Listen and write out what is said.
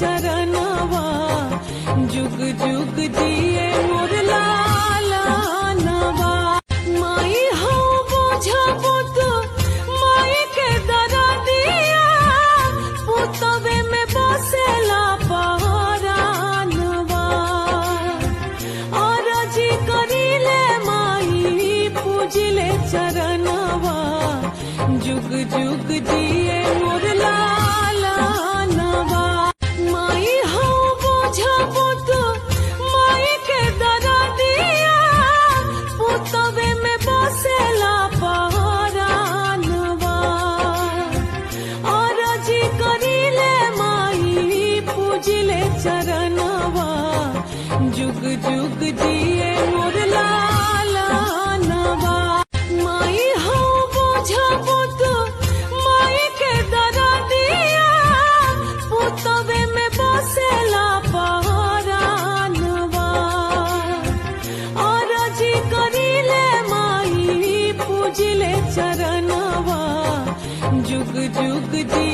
चरणवा जुग जुग जिए मोर लालनवा। माई हो बुझबो तो माई के दरदिया पुतवे में बसेला पहरानवा। और जी करिले माई पूजिले चरणवा जुग जुग जिए मोर लालनवा। माई हो बुझबो तो माई के दरदिया पुतवे में बसेला पहरानवा। और जी करिले माई पूजिले चरणवा जुग जुग जिए मोर लालनवा। माई हो बुझबो तो माई के दरदिया पुतवे में बसेला पहरानवा। और जी करिले माई पूजिले चरणवा जुग जुग जी